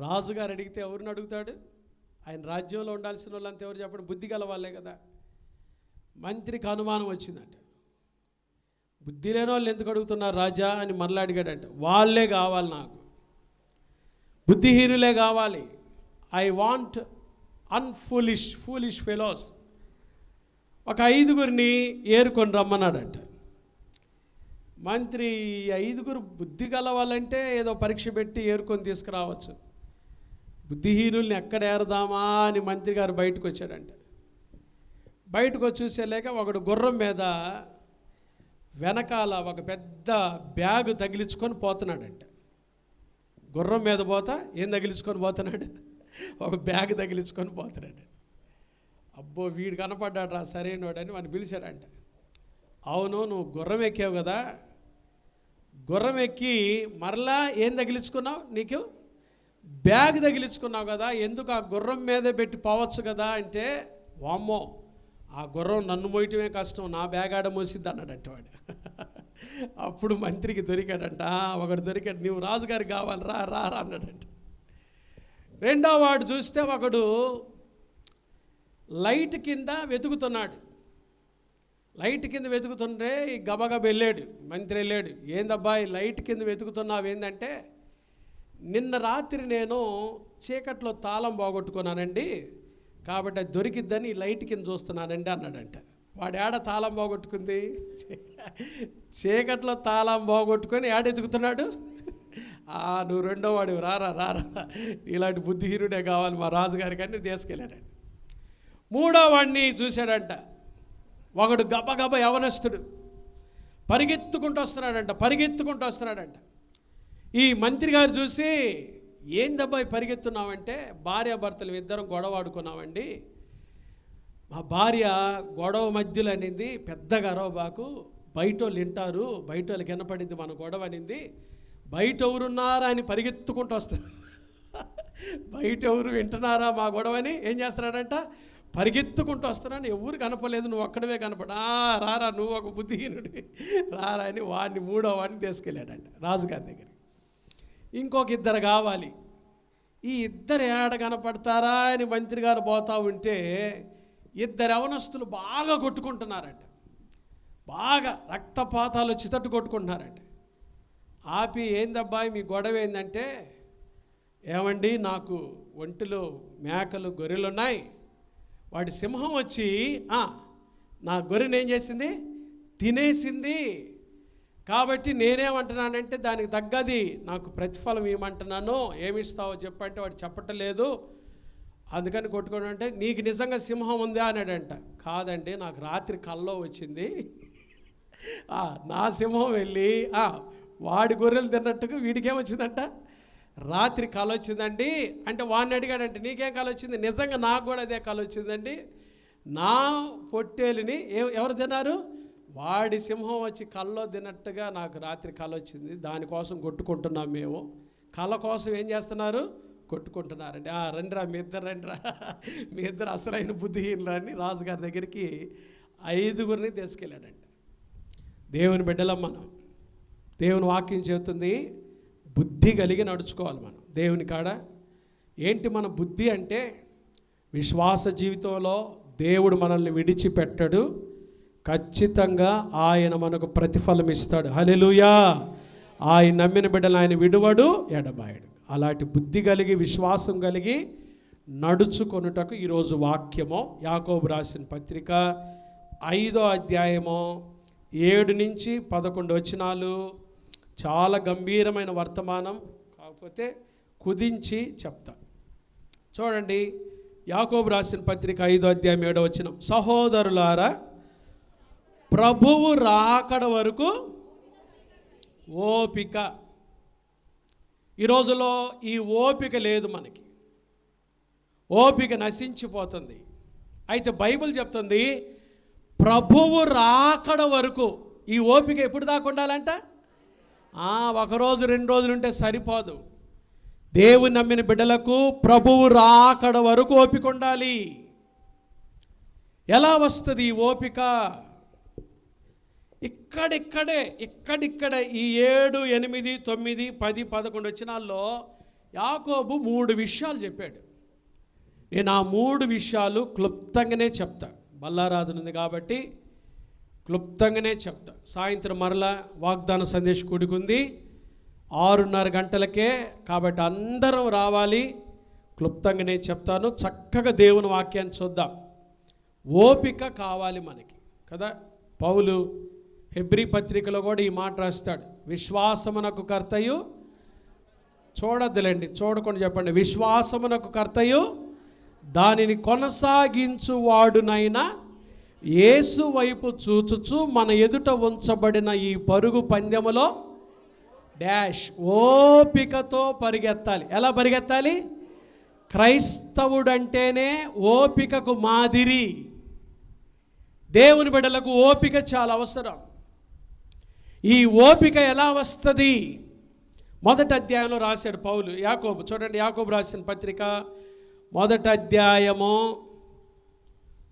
రాజుగారు అడిగితే ఎవరిని అడుగుతాడు? ఆయన రాజ్యంలో ఉండాల్సిన వాళ్ళంతా ఎవరు చెప్పండి? బుద్ధి గల వాళ్ళే కదా. మంత్రికి అనుమానం వచ్చిందంట. బుద్ధి లేని వాళ్ళు ఎందుకు అడుగుతున్నారు రాజా అని మరలా అడిగాడంట. వాళ్ళే కావాలి, నాకు బుద్ధిహీనులే కావాలి. I want foolish fellows. ఒక 5గురిని ఏరుకొని రమ్మన్నాడంట. మంత్రి 5గురు బుద్ధి గలవాలంటే ఏదో పరీక్ష పెట్టి ఏరుకొని తీసుకురావచ్చు. బుద్ధిహీనుల్ని ఎక్కడ ఏరదామా అని మంత్రి గారు బయటకు వచ్చాడంట. బయటకు వచ్చి చూసేలేక ఒకడు గుర్రం మీద వెనకాల ఒక పెద్ద బ్యాగు తగిలించుకొని పోతున్నాడంట. గుర్రం మీద పోతా ఏం తగిలించుకొని పోతున్నాడు? ఒక బ్యాగ్ తగిలించుకొని పోతున్నాడు. అబ్బో వీడు కనపడ్డాడు రా సరైనవాడని వాడిని పిలిచాడంట. అవును, నువ్వు గుర్రం ఎక్కావు కదా, గుర్రం ఎక్కి మరలా ఏం తగిలించుకున్నావు? నీకు బ్యాగ్ తగిలించుకున్నావు కదా, ఎందుకు ఆ గుర్రం మీదే పెట్టి పోవచ్చు కదా అంటే, వామ్మో ఆ గుర్రం నన్ను మోయటమే కష్టం, నా బ్యాగ్ ఆడ మోసిద్ది అన్నాడంట వాడు. అప్పుడు మంత్రికి దొరికాడంట. ఒకడు దొరికాడు, నువ్వు రాజుగారికి కావాలి రా రా అన్నాడంట. రెండో వాడు చూస్తే ఒకడు లైట్ కింద వెతుకుతున్నాడు. లైట్ కింద వెతుకుతుంటే గబగబ వెళ్ళాడు. మంత్రి వెళ్ళాడు. ఏందబ్బా ఈ లైట్ కింద వెతుకుతున్నావు ఏందంటే, నిన్న రాత్రి నేను చీకట్లో తాళం పోగొట్టుకున్నానండి, కాబట్టి అది దొరికిద్దని లైట్ కింద చూస్తున్నానండి అన్నాడంట. వాడు ఏడ తాళం పోగొట్టుకుంది? చీకట్లో తాళం పోగొట్టుకొని ఏడ ఎదుగుతున్నాడు? నువ్వు రెండో వాడు రారా రారా, ఇలాంటి బుద్ధిహీనుడే కావాలి మా రాజుగారికి అని తీసుకెళ్ళాడంట. మూడో వాడిని చూశాడంట. ఒకడు గబగబ యవనస్తుడు పరిగెత్తుకుంటూ వస్తున్నాడంట. ఈ మంత్రి గారు చూసి, ఏందబ్బాయి పరిగెత్తున్నావంటే, భార్యాభర్తలు ఇద్దరం గొడవ ఆడుకున్నామండి, మా భార్య గొడవ మధ్యలో అనింది, పెద్దగా అరవబాకు, బయట వాళ్ళు వింటారు, బయట వాళ్ళకి వినపడింది మన గొడవ అనింది, బయట ఎవరున్నారా అని పరిగెత్తుకుంటూ వస్తారు. బయట ఎవరు వింటున్నారా మా గొడవని ఏం చేస్తున్నాడంట, పరిగెత్తుకుంటూ వస్తున్నాను. ఎవరు కనపలేదు, నువ్వు ఒక్కడవే కనపడా, రారా నువ్వు ఒక బుద్ధిహీనుడి రారా అని వాడిని మూడో వాడిని తీసుకెళ్ళాడంట రాజుగారి దగ్గర. ఇంకొక ఇద్దరు కావాలి. ఈ ఇద్దరు ఏడ కనపడతారా అని మంత్రి గారు పోతా ఉంటే ఇద్దరు యవనస్తులు బాగా కొట్టుకుంటున్నారంట. బాగా రక్తపాతాలు చితట్టు కొట్టుకుంటున్నారంట. ఆపి, ఏందబ్బాయి మీ గొడవ ఏందంటే, ఏమండి నాకు ఒంటిలో మేకలు గొర్రెలు ఉన్నాయి, వాడి సింహం వచ్చి నా గొర్రెని ఏం చేసింది, తినేసింది, కాబట్టి నేనేమంటున్నానంటే దానికి తగ్గది నాకు ప్రతిఫలం ఏమంటున్నాను, ఏమిస్తావో చెప్పంటే వాడు చెప్పటలేదు, అందుకని కొట్టుకోండి అంటే, నీకు నిజంగా సింహం ఉందా అన్నాడంట. కాదండి నాకు రాత్రి కల్లో వచ్చింది, నా సింహం వెళ్ళి వాడి గొర్రెలు తిన్నట్టుగా వీడికేమొచ్చిందంట, రాత్రి కళ వచ్చిందండి అంటే వాడిని అడిగాడంటే, నీకేం కళ వచ్చింది? నిజంగా నాకు కూడా అదే కళ వచ్చిందండి, నా పొట్టేలుని ఎవరు తిన్నారు, వాడి సింహం వచ్చి కల్లో తిన్నట్టుగా నాకు రాత్రి కళ వచ్చింది, దానికోసం కొట్టుకుంటున్నాం మేము. కళ కోసం ఏం చేస్తున్నారు, కొట్టుకుంటున్నారండి. రండిరా మీ ఇద్దరు అసలైన బుద్ధిహీనులని రాజుగారి దగ్గరికి 5గురిని తీసుకెళ్ళాడంట. దేవుని బిడ్డలం మనం, దేవుని వాక్యం చెబుతుంది బుద్ధి కలిగి నడుచుకోవాలి మనం దేవుని కాడ. ఏంటి మన బుద్ధి అంటే, విశ్వాస జీవితంలో దేవుడు మనల్ని విడిచిపెట్టడు, ఖచ్చితంగా ఆయన మనకు ప్రతిఫలం ఇస్తాడు. హల్లెలూయా. ఆయన నమ్మిన బిడ్డలు ఆయన విడువడు, ఎడబాయడు. అలాంటి బుద్ధి కలిగి విశ్వాసం కలిగి నడుచుకొనుటకు ఈరోజు వాక్యము యాకోబు రాసిన పత్రిక 5వ అధ్యాయము 7 నుంచి 11 వచనాలు. చాలా గంభీరమైన వర్తమానం, కాకపోతే కుదించి చెప్తా. చూడండి, యాకోబు రాసిన పత్రిక 5వ అధ్యాయం 7వ వచనం. సహోదరులారా, ప్రభువు రాకడ వరకు ఓపిక. ఈ రోజులో ఈ ఓపిక లేదు మనకి, ఓపిక నశించిపోతుంది. అయితే బైబిల్ చెప్తుంది ప్రభువు రాకడ వరకు. ఈ ఓపిక ఎప్పుడు దాకా ఉండాలంట? ఒకరోజు 2 రోజులు ఉంటే సరిపోదు. దేవుని నమ్మిన బిడ్డలకు ప్రభువు రాకడ వరకు ఓపిక ఉండాలి. ఎలా వస్తుంది ఈ ఓపిక? ఇక్కడిక్కడే ఈ 7, 8, 9, 10, 11 వచనాల్లో యాకోబు 3 విషయాలు చెప్పాడు. నేను ఆ 3 విషయాలు క్లుప్తంగానే చెప్తా. బల్లారాధన ఉంది కాబట్టి క్లుప్తంగానే చెప్తా. సాయంత్రం మరలా వాగ్దాన సందేశ కూడుకుంది 6:30 గంటలకే, కాబట్టి అందరం రావాలి. క్లుప్తంగానే చెప్తాను. చక్కగా దేవుని వాక్యాన్ని చూద్దాం. ఓపిక కావాలి మనకి కదా. పౌలు హెబ్రీ పత్రికలో కూడా ఈ మాట రాస్తాడు, విశ్వాసమునకు కర్తయు, చూడొద్దులేండి, చూడకుండా చెప్పండి, విశ్వాసమునకు కర్తయు దానిని కొనసాగించువాడునైనా యేసు వైపు చూచుచు మన ఎదుట ఉంచబడిన ఈ పరుగు పందెములో డాష్ ఓపికతో పరిగెత్తాలి. ఎలా పరిగెత్తాలి? క్రైస్తవుడంటేనే ఓపికకు మాదిరి. దేవుని బిడ్డలకు ఓపిక చాలా అవసరం. ఈ ఓపిక ఎలా వస్తుంది? మొదటి అధ్యాయంలో రాశాడు పౌలు. యాకోబు చూడండి, యాకోబు రాసిన పత్రిక 1వ అధ్యాయము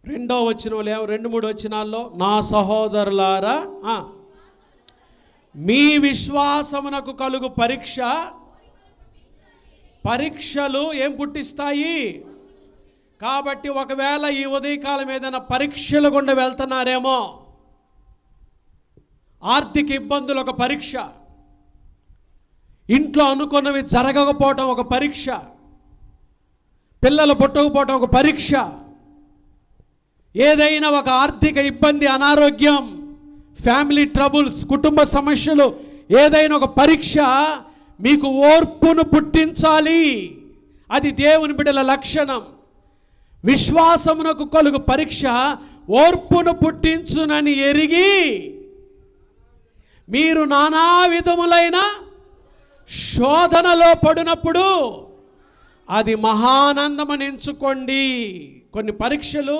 2వ వచనంలో 2-3 వచనాల్లో, నా సహోదరులారా, మీ విశ్వాసమునకు కలుగు పరీక్షలు ఏం పుట్టిస్తాయి? కాబట్టి ఒకవేళ ఈ ఉదయకాలం ఏదైనా పరీక్షలు గుండా వెళ్తున్నారేమో, ఆర్థిక ఇబ్బందులు ఒక పరీక్ష, ఇంట్లో అనుకున్నవి జరగకపోవటం ఒక పరీక్ష, పిల్లలు పుట్టకపోవటం ఒక పరీక్ష, ఏదైనా ఒక ఆర్థిక ఇబ్బంది, అనారోగ్యం, ఫ్యామిలీ ట్రబుల్స్, కుటుంబ సమస్యలు, ఏదైనా ఒక పరీక్ష మీకు ఓర్పును పుట్టించాలి. అది దేవుని బిడ్డల లక్షణం. విశ్వాసమునకు కలుగు పరీక్ష ఓర్పును పుట్టించునని ఎరిగి మీరు నానా విధములైన శోధనలో పడినప్పుడు అది మహానందమని ఎంచుకోండి. కొన్ని పరీక్షలు,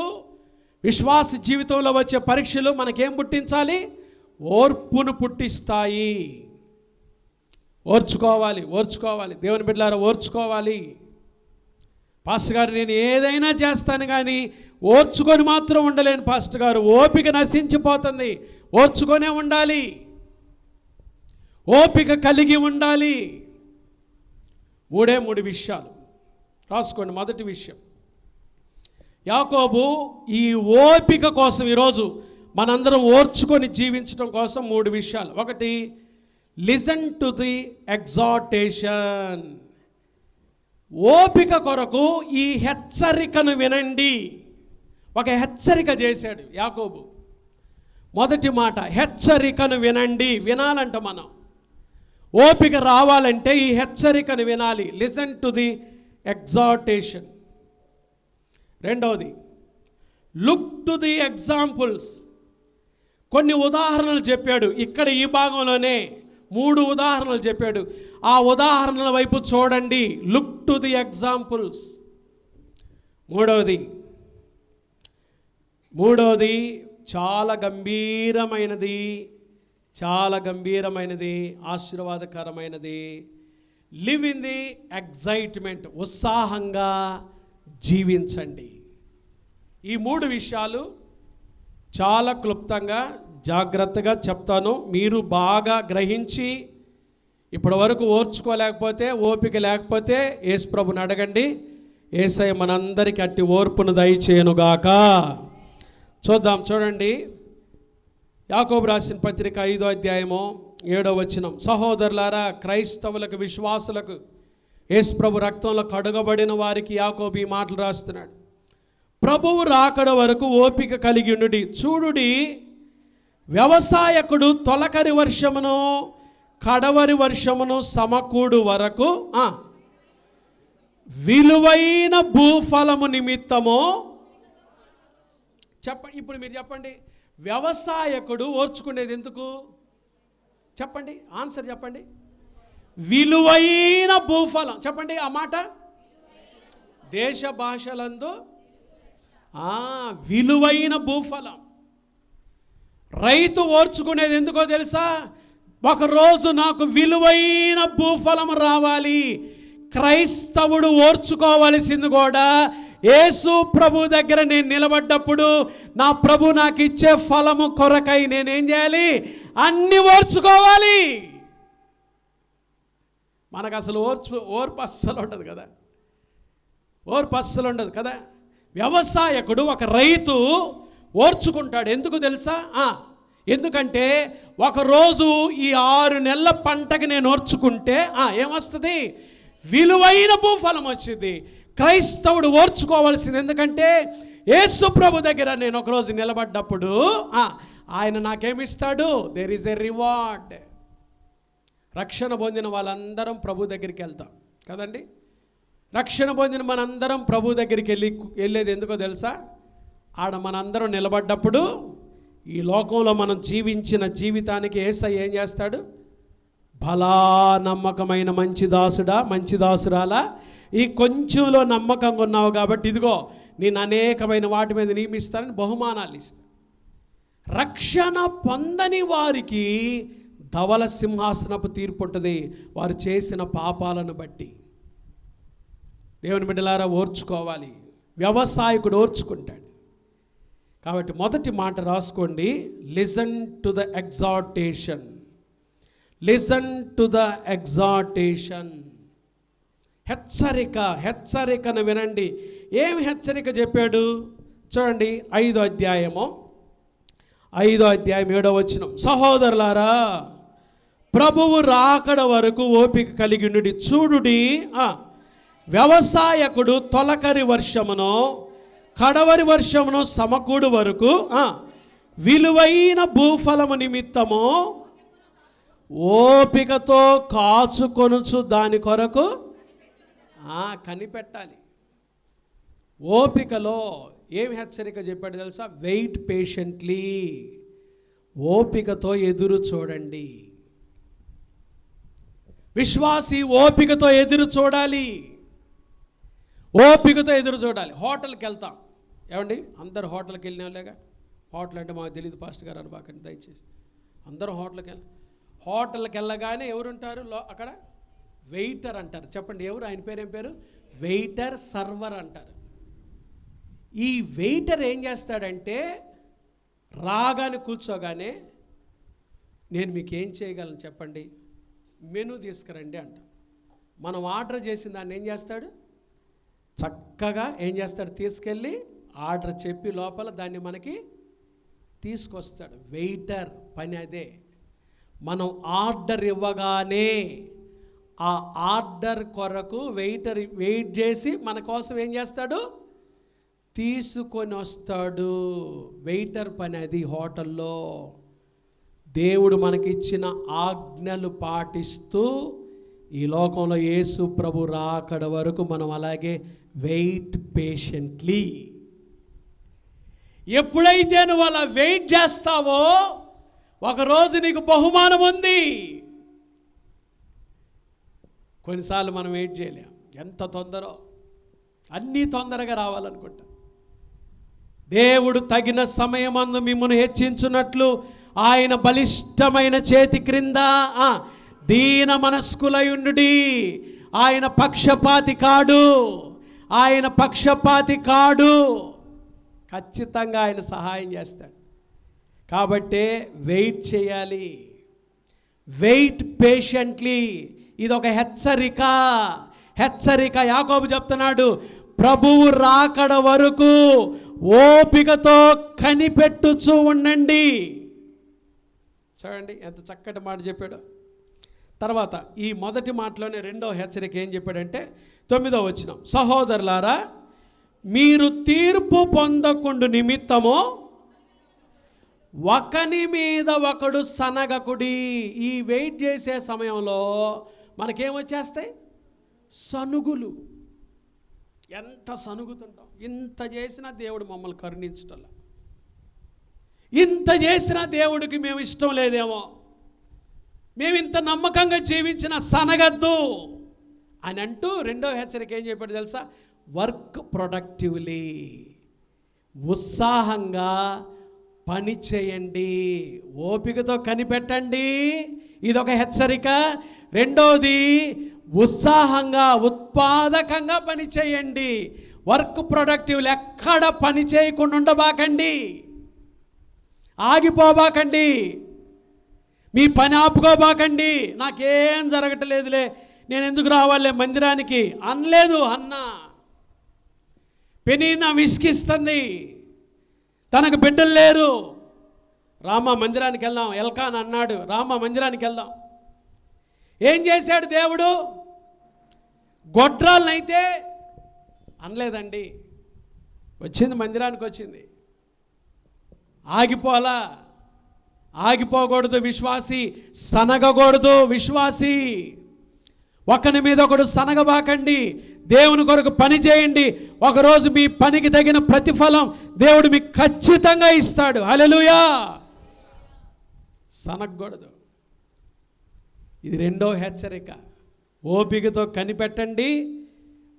విశ్వాస జీవితంలో వచ్చే పరీక్షలు మనకేం పుట్టించాలి? ఓర్పును పుట్టిస్తాయి. ఓర్చుకోవాలి. దేవుని బిడ్డలారా, ఓర్చుకోవాలి. పాస్టర్ గారు, నేను ఏదైనా చేస్తాను కానీ ఓర్చుకొని మాత్రం ఉండలేను పాస్టర్ గారు, ఓపిక నశించిపోతుంది. ఓర్చుకొనే ఉండాలి, ఓపిక కలిగి ఉండాలి. 3 విషయాలు రాసుకోండి. మొదటి విషయం, యాకోబు ఈ ఓపిక కోసం ఈరోజు మనందరం ఓర్చుకొని జీవించడం కోసం 3 విషయాలు. ఒకటి, లిసన్ టు ది ఎగ్జార్టేషన్. ఓపిక కొరకు ఈ హెచ్చరికను వినండి. ఒక హెచ్చరిక చేశాడు యాకోబు. మొదటి మాట, హెచ్చరికను వినండి. వినాలంట మనం. ఓపిక రావాలంటే ఈ హెచ్చరికను వినాలి. Listen to the exhortation. రెండవది, లుక్ టు ది ఎగ్జాంపుల్స్. కొన్ని ఉదాహరణలు చెప్పాడు. ఇక్కడ ఈ భాగంలోనే 3 ఉదాహరణలు చెప్పాడు. ఆ ఉదాహరణల వైపు చూడండి. Look to the examples. మూడవది చాలా గంభీరమైనది, ఆశీర్వాదకరమైనది. Live in the excitement. ఉత్సాహంగా జీవించండి. ఈ 3 విషయాలు చాలా క్లుప్తంగా జాగ్రత్తగా చెప్తాను. మీరు బాగా గ్రహించి, ఇప్పటి వరకు ఓర్చుకోలేకపోతే, ఓపిక లేకపోతే యేసు ప్రభుని అడగండి. యేసయ్య మనందరికీ అట్టి ఓర్పును దయచేయునుగాక. చూద్దాం. చూడండి, యాకోబు రాసిన పత్రిక 5వ అధ్యాయము 7వ వచనం, సహోదరులారా, క్రైస్తవులకు, విశ్వాసులకు, యేసు ప్రభు రక్తంలో కడుగబడిన వారికి యాకోబు ఈ మాటలు రాస్తున్నాడు. ప్రభువు రాకడ వరకు ఓపిక కలిగి ఉండుడి. చూడుడి, వ్యవసాయకుడు తొలకరి వర్షమును కడవరి వర్షమును సమకూడు వరకు విలువైన భూఫలము నిమిత్తము ఇప్పుడు మీరు చెప్పండి, వ్యవసాయకుడు ఓర్చుకునేది ఎందుకు? చెప్పండి, ఆన్సర్ చెప్పండి. విలువైన భూఫలం. చెప్పండి ఆ మాట. దేశ భాషలందు విలువైన భూఫలం. రైతు ఓర్చుకునేది ఎందుకో తెలుసా? ఒకరోజు నాకు విలువైన భూఫలం రావాలి. క్రైస్తవుడు ఓర్చుకోవలసింది కూడా యేసు ప్రభు దగ్గర నేను నిలబడ్డప్పుడు నా ప్రభు నాకు ఇచ్చే ఫలము కొరకై నేనేం చేయాలి? అన్ని ఓర్చుకోవాలి. మనకు అసలు ఓర్పు అస్సలు ఉండదు కదా, ఓర్పు అస్సలు ఉండదు కదా. వ్యవసాయకుడు, ఒక రైతు ఓర్చుకుంటాడు. ఎందుకు తెలుసా? ఎందుకంటే ఒకరోజు ఈ 6 నెలల పంటకి నేను ఓర్చుకుంటే ఏమొస్తుంది? విలువైన భూఫలం వచ్చింది. క్రైస్తవుడు ఓర్చుకోవాల్సింది. ఎందుకంటే యేసు ప్రభు దగ్గర నేను ఒకరోజు నిలబడ్డప్పుడు ఆయన నాకేమిస్తాడు? There is a reward. రక్షణ పొందిన వాళ్ళందరం ప్రభు దగ్గరికి వెళ్తాం కదండి. రక్షణ పొందిన మనందరం ప్రభు దగ్గరికి వెళ్ళేది ఎందుకో తెలుసా? ఆడ మనందరం నిలబడ్డప్పుడు ఈ లోకంలో మనం జీవించిన జీవితానికి యేసయ్య ఏం చేస్తాడు? భలా నమ్మకమైన మంచి దాసుడా, మంచి దాసురాలా, ఈ కొంచెంలో నమ్మకంగా ఉన్నావు కాబట్టి ఇదిగో నేను అనేకమైన వాటి మీద నియమిస్తానని బహుమానాలు ఇస్తాను. రక్షణ పొందని వారికి ధవల సింహాసనపు తీర్పు ఉంటుంది, వారు చేసిన పాపాలను బట్టి. దేవుని బిడ్డలారా, ఓర్చుకోవాలి. వ్యవసాయకుడు ఓర్చుకుంటాడు. కాబట్టి మొదటి మాట రాసుకోండి, listen to the exhortation. Listen to the exhortation. హెచ్చరికను వినండి. ఏమి హెచ్చరిక చెప్పాడు చూడండి. 5వ అధ్యాయం 7వ వచనం. సహోదరులారా, ప్రభువు రాకడ వరకు ఓపిక కలిగినుడి. చూడుడి, వ్యవసాయకుడు తొలకరి వర్షమును కడవరి వర్షమును సమకూడు వరకు విలువైన భూఫలము నిమిత్తము ఓపికతో కాచుకొనుచు దాని కొరకు కనిపెట్టాలి. ఓపికలో ఏమి హెచ్చరిక చెప్పాడు తెలుసా? Wait patiently. ఓపికతో ఎదురు చూడండి. విశ్వాసి ఓపికతో ఎదురు చూడాలి. ఓపికతో ఎదురు చూడాలి. హోటల్కి వెళ్తాం ఏమండి, అందరు హోటల్కి వెళ్ళినాలేగా. హోటల్ అంటే మాకు తెలియదు పాస్టర్ గారు అనబాకండి దయచేసి. అందరూ హోటల్కి వెళ్ళగానే ఎవరుంటారు అక్కడ? వెయిటర్ అంటారు. చెప్పండి ఎవరు? ఆయన పేరు ఏం పేరు? వెయిటర్, సర్వర్ అంటారు. ఈ వెయిటర్ ఏం చేస్తాడంటే రాగానే కూర్చోగానే నేను మీకు ఏం చేయగలను చెప్పండి, మెనూ తీసుకురండి అంట. మనం ఆర్డర్ చేసిన దాన్ని ఏం చేస్తాడు? చక్కగా ఏం చేస్తాడు? తీసుకెళ్ళి ఆర్డర్ చెప్పి లోపల దాన్ని మనకి తీసుకొస్తాడు. వెయిటర్ పని అదే. మనం ఆర్డర్ ఇవ్వగానే ఆ ఆర్డర్ కొరకు వెయిటర్ వెయిట్ చేసి మన కోసం ఏం చేస్తాడు? తీసుకొని వస్తాడు. వెయిటర్ పని అది హోటల్లో. దేవుడు మనకిచ్చిన ఆజ్ఞలు పాటిస్తూ ఈ లోకంలో యేసు ప్రభు రాకడ వరకు మనం అలాగే వెయిట్ పేషెంట్లీ. ఎప్పుడైతే నువ్వు అలా వెయిట్ చేస్తావో ఒకరోజు నీకు బహుమానం ఉంది. కొన్నిసార్లు మనం వెయిట్ చేయలేం. ఎంత తొందరో, అన్నీ తొందరగా రావాలనుకుంటా. దేవుడు తగిన సమయమందు మిమ్మును హెచ్చించున్నట్లు ఆయన బలిష్టమైన చేతి క్రింద దీన మనస్కులయుండుడి. ఆయన పక్షపాతి కాడు. ఆయన పక్షపాతి కాడు. ఖచ్చితంగా ఆయన సహాయం చేస్తాడు. కాబట్టే వెయిట్ చేయాలి. Wait patiently. ఇది ఒక హెచ్చరిక. యాకోబు చెప్తున్నాడు, ప్రభువు రాకడ వరకు ఓపికతో కనిపెట్టుచూ ఉండండి. చూడండి ఎంత చక్కటి మాట చెప్పాడు. తర్వాత ఈ మొదటి మాటలోనే రెండవ హెచ్చరిక ఏం చెప్పాడంటే 9వ వచనం. సహోదరులారా, మీరు తీర్పు పొందకుండు నిమిత్తము ఒకని మీద ఒకడు సనగకుడి. ఈ వెయిట్ చేసే సమయంలో మనకేమొచ్చేస్తాయి? సనుగులు. ఎంత సనుగుతుంటాం. ఇంత చేసినా దేవుడు మమ్మల్ని కరుణించటంలా, ఇంత చేసినా దేవుడికి మేము ఇష్టం లేదేమో, మేము ఇంత నమ్మకంగా జీవించిన సనగద్దు అని అంటూ రెండో హెచ్చరిక ఏం చెప్పాడు తెలుసా? Work productively. ఉత్సాహంగా పని చేయండి, ఓపికతో కనిపెట్టండి. ఇదొక హెచ్చరిక. రెండోది, ఉత్సాహంగా ఉత్పాదకంగా పని చేయండి. Work productively. ఎక్కడ పని చేయకుండా ఉండబాకండి, ఆగిపోబాకండి, మీ పని ఆపుకోబాకండి. నాకేం జరగట్లేదులే, నేను ఎందుకు రావాలే మందిరానికి అనలేదు అన్న. పెనీనా విసిగిస్తుంది, తనకు బిడ్డలు లేరు. రామ మందిరానికి వెళ్దాం. ఎల్కాన్ అన్నాడు, రామ మందిరానికి వెళ్దాం. ఏం చేశాడు దేవుడు? గొడ్రాలనైతే అనలేదండి, వచ్చింది, మందిరానికి వచ్చింది. ఆగిపోకూడదు విశ్వాసి, సనగకూడదు విశ్వాసి. ఒకని మీద ఒకడు సనగబాకండి, దేవుని కొరకు పని చేయండి. ఒకరోజు మీ పనికి తగిన ప్రతిఫలం దేవుడు మీకు ఖచ్చితంగా ఇస్తాడు. హల్లెలూయా. సనగకూడదు. ఇది రెండో హెచ్చరిక. ఓపికతో కనిపెట్టండి,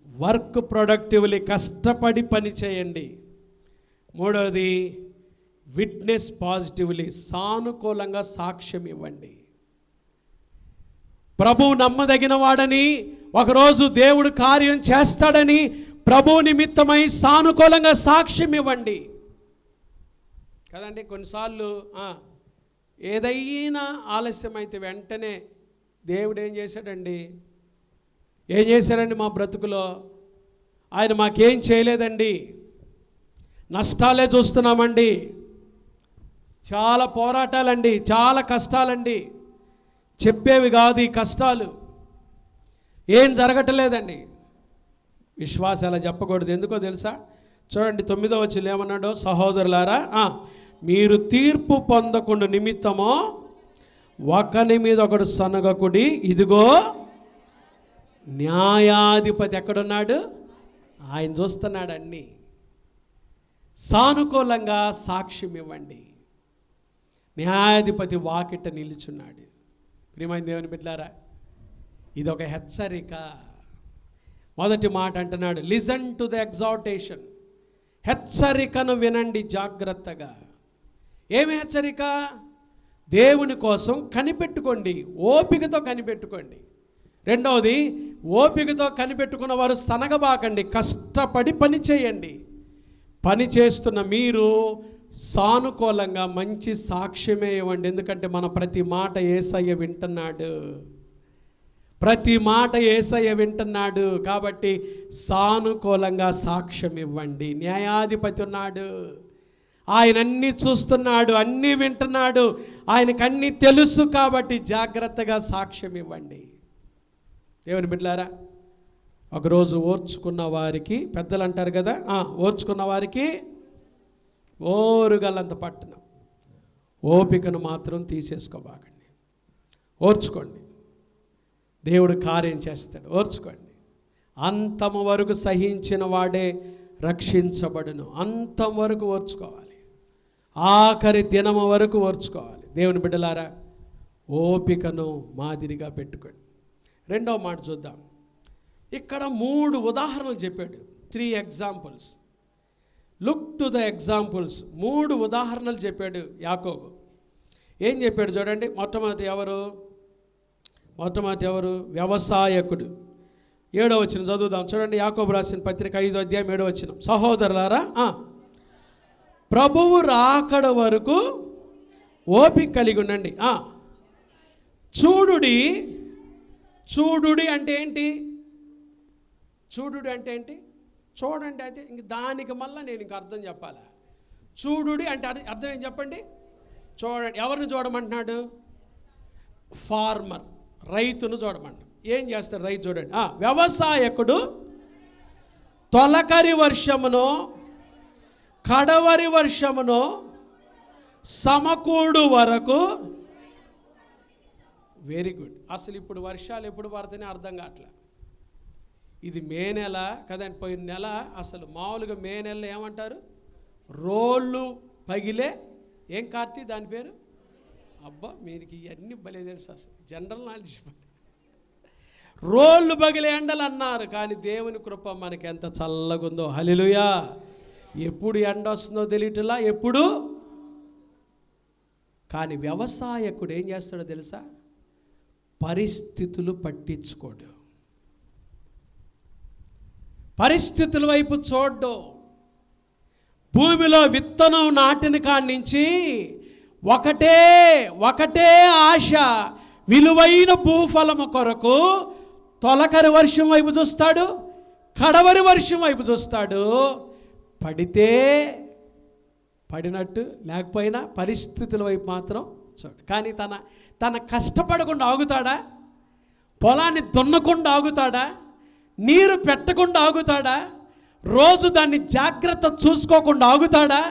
వర్క్ ప్రొడక్టివ్లీ, కష్టపడి పని చేయండి. మూడవది విట్నెస్ పాజిటివ్లీ, సానుకూలంగా సాక్ష్యం ఇవ్వండి. ప్రభువు నమ్మదగిన వాడని, ఒకరోజు దేవుడు కార్యం చేస్తాడని ప్రభువు నిమిత్తమై సానుకూలంగా సాక్ష్యం ఇవ్వండి కదండి. కొన్నిసార్లు ఏదైనా ఆలస్యం అయితే వెంటనే దేవుడు ఏం చేశాడండి మా బ్రతుకులో? ఆయన మాకేం చేయలేదండి, నష్టాలే చూస్తున్నామండి, చాలా పోరాటాలండి, చాలా కష్టాలండి. చెప్పేవి కాదు ఈ కష్టాలు, ఏం జరగట్లేదండి. విశ్వాసం అలా చెప్పకూడదు. ఎందుకో తెలుసా? చూడండి 9వ వచనం ఏమన్నాడో, సహోదరులారా మీరు తీర్పు పొందకుండా నిమిత్తమో ఒకని మీద ఒకడు సనగకుడి, ఇదిగో న్యాయాధిపతి ఎక్కడున్నాడు? ఆయన చూస్తున్నాడు అన్నీ. సానుకూలంగా సాక్ష్యం ఇవ్వండి. న్యాయాధిపతి వాకిట నిలుచున్నాడు. ప్రియమైన దేవుని బిడ్డలారా, ఇదొక హెచ్చరిక. మొదటి మాట అంటున్నాడు, లిజన్ టు ద ఎగ్జార్టేషన్. హెచ్చరికను వినండి జాగ్రత్తగా. ఏమి హెచ్చరిక? దేవుని కోసం కనిపెట్టుకోండి, ఓపికతో కనిపెట్టుకోండి. రెండవది, ఓపికతో కనిపెట్టుకున్న వారు సనగబాకండి, కష్టపడి పని చేయండి. పని చేస్తున్న మీరు సానుకూలంగా మంచి సాక్ష్యమే ఇవ్వండి. ఎందుకంటే మన ప్రతి మాట యేసయ్య వింటున్నాడు, ప్రతి మాట యేసయ్య వింటున్నాడు. కాబట్టి సానుకూలంగా సాక్ష్యం ఇవ్వండి. న్యాయాధిపతి ఉన్నాడు, ఆయన అన్నీ చూస్తున్నాడు, అన్నీ వింటున్నాడు, ఆయనకు అన్నీ తెలుసు. కాబట్టి జాగ్రత్తగా సాక్ష్యం ఇవ్వండి. దేవుని బిడ్డలారా, ఒకరోజు ఓర్చుకున్న వారికి, పెద్దలు అంటారు కదా, ఓర్చుకున్న వారికి ఓరుగలంత పట్టణం. ఓపికను మాత్రం తీసేసుకోబాకండి, ఓర్చుకోండి, దేవుడు కార్యం చేస్తాడు. ఓర్చుకోండి. అంతము వరకు సహించిన వాడే రక్షించబడును. అంతం వరకు ఓర్చుకోవాలి, ఆఖరి దినము వరకు ఓర్చుకోవాలి. దేవుని బిడ్డలారా, ఓపికను మాదిరిగా పెట్టుకోండి. రెండవ మాట చూద్దాం. ఇక్కడ 3 ఉదాహరణలు చెప్పాడు, 3 examples. Look to the examples. 3 ఉదాహరణలు చెప్పాడు యాకోబు. ఏం చెప్పాడు చూడండి. మొట్టమొదటి ఎవరు? వ్యవసాయకుడు. 7వ వచనం చదువుదాం. చూడండి, యాకోబు రాసిన పత్రిక 5వ అధ్యాయం 7వ వచనం. సహోదరులారా, ప్రభువు రాకడ వరకు ఓపిక కలిగి ఉండండి. చూడుడి అంటే ఏంటి? చూడండి అయితే ఇంక దానికి మళ్ళీ నేను ఇంక అర్థం చెప్పాలా? చూడుడి అంటే అర్థం ఏం చెప్పండి? చూడండి. ఎవరిని చూడమంటున్నాడు? ఫార్మర్, రైతును చూడమంటాడు. ఏం చేస్తాడు రైతు? చూడండి, వ్యవసాయకుడు తొలకరి వర్షమునో కడవరి వర్షమునో సమకూడు వరకు. Very good. అసలు ఇప్పుడు వర్షాలు ఎప్పుడు పడుతున్నాయి అర్థం కావట్లే. ఇది మే నెల కదండి, పోయిన నెల అసలు మామూలుగా మే నెలలో ఏమంటారు? రోళ్ళు పగిలే, ఏం కార్తీ దాని పేరు? అబ్బా, మీకు ఇవన్నీ భలే తెలుసు, అసలు జనరల్ నాలెడ్జ్. రోళ్ళు పగిలే ఎండలు అన్నారు, కానీ దేవుని కృప మనకి ఎంత చల్లగుందో. హల్లెలూయా. ఎప్పుడు ఎండ వస్తుందో తెలియట్లా, ఎప్పుడు. కానీ వ్యవసాయకుడు ఏం చేస్తాడో తెలుసా? పరిస్థితులు పట్టించుకోడు, పరిస్థితుల వైపు చూడ్డు. భూమిలో విత్తనం నాటిన కాడి నుంచి ఒకటే ఆశ, విలువైన భూఫలము కొరకు తొలకరి వర్షం వైపు చూస్తాడు, కడవరి వర్షం వైపు చూస్తాడు. పడితే పడినట్టు, లేకపోయినా పరిస్థితుల వైపు మాత్రం చూడు. కానీ తన కష్టపడకుండా ఆగుతాడా? పొలాన్ని దున్నకుండా ఆగుతాడా? నీరు పెట్టకుండా ఆగుతాడా? రోజు దాన్ని జాగ్రత్త చూసుకోకుండా ఆగుతాడా?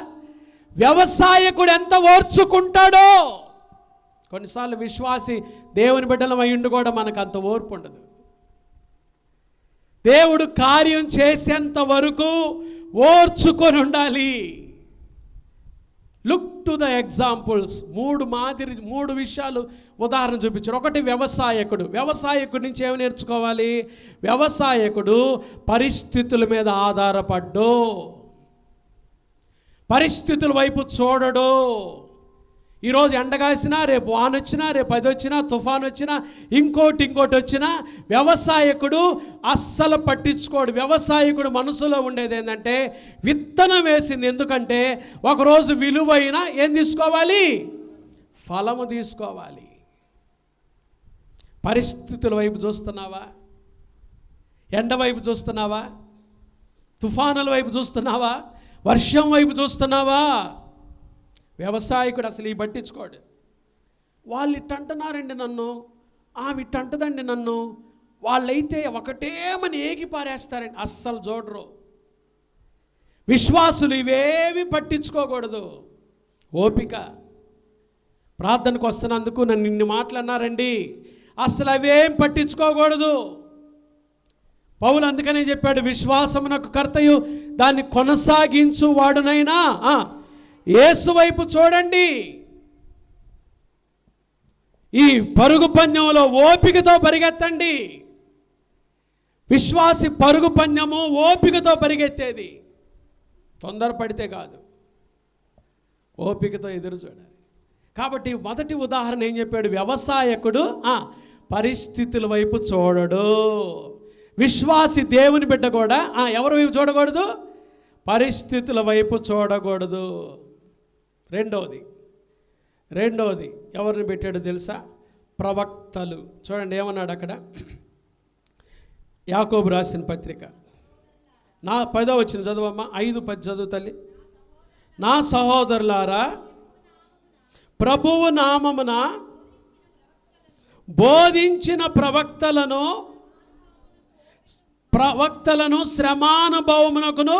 వ్యవసాయకుడు ఎంత ఓర్చుకుంటాడో. కొన్నిసార్లు విశ్వాసి దేవుని బిడ్డలం అయ్యుండి కూడా మనకు అంత ఓర్పు ఉండదు. దేవుడు కార్యం చేసేంత వరకు ఓర్చుకొని ఉండాలి. Look to the examples. మూడు విషయాలు ఉదాహరణ చూపించారు. ఒకటి వ్యవసాయకుడి నుంచి ఏమి నేర్చుకోవాలి? వ్యవసాయకుడు పరిస్థితుల మీద ఆధారపడ్డు, పరిస్థితుల వైపు చూడడు. ఈరోజు ఎండగాసినా, రేపు వాన వచ్చినా, రేపు అది వచ్చినా, తుఫాన్ వచ్చినా, ఇంకోటి వచ్చినా వ్యవసాయకుడు అస్సలు పట్టించుకోడు. వ్యవసాయకుడు మనసులో ఉండేది ఏంటంటే విత్తనం వేసింది ఎందుకంటే ఒకరోజు విలువైన ఏం తీసుకోవాలి? ఫలము తీసుకోవాలి. పరిస్థితుల వైపు చూస్తున్నావా? ఎండ వైపు చూస్తున్నావా? తుఫానుల వైపు చూస్తున్నావా? వర్షం వైపు చూస్తున్నావా? వ్యవసాయకుడు అసలు ఈ పట్టించుకోడు. వాళ్ళు ఇట్టంటున్నారండి నన్ను, ఆమె ఇట్టంటదండి నన్ను, వాళ్ళైతే ఒకటేమని ఏగి పారేస్తారండి, అస్సలు చూడరు. విశ్వాసులు ఇవేవి పట్టించుకోకూడదు. ఓపిక. ప్రార్థనకు వస్తున్నందుకు నన్ను ఇన్ని మాట్లాడినారండి, అసలు అవేం పట్టించుకోకూడదు. పౌలు అందుకనే చెప్పాడు, విశ్వాసమునకు కర్తయు దాన్ని కొనసాగించు వాడునైనా యేసు వైపు చూడండి. ఈ పరుగు పందెంలో ఓపికతో పరిగెత్తండి. విశ్వాసి పరుగు పందెము ఓపికతో పరిగెత్తేది, తొందరపడితే కాదు, ఓపికతో ఎదురు చూడాలి. కాబట్టి మొదటి ఉదాహరణ ఏం చెప్పాడు? వ్యవసాయకుడు పరిస్థితుల వైపు చూడడు. విశ్వాసి దేవుని బిడ్డ కూడా ఎవరి వైపు చూడకూడదు? పరిస్థితుల వైపు చూడకూడదు. రెండవది ఎవరిని పెట్టాడో తెలుసా? ప్రవక్తలు. చూడండి ఏమన్నాడు అక్కడ. యాకోబు రాసిన పత్రిక 10వ వచనం చదువమ్మా. 5:10 చదువు తల్లి. నా సహోదరులారా, ప్రభువు నామమున బోధించిన ప్రవక్తలను శ్రమానుభవమునకును.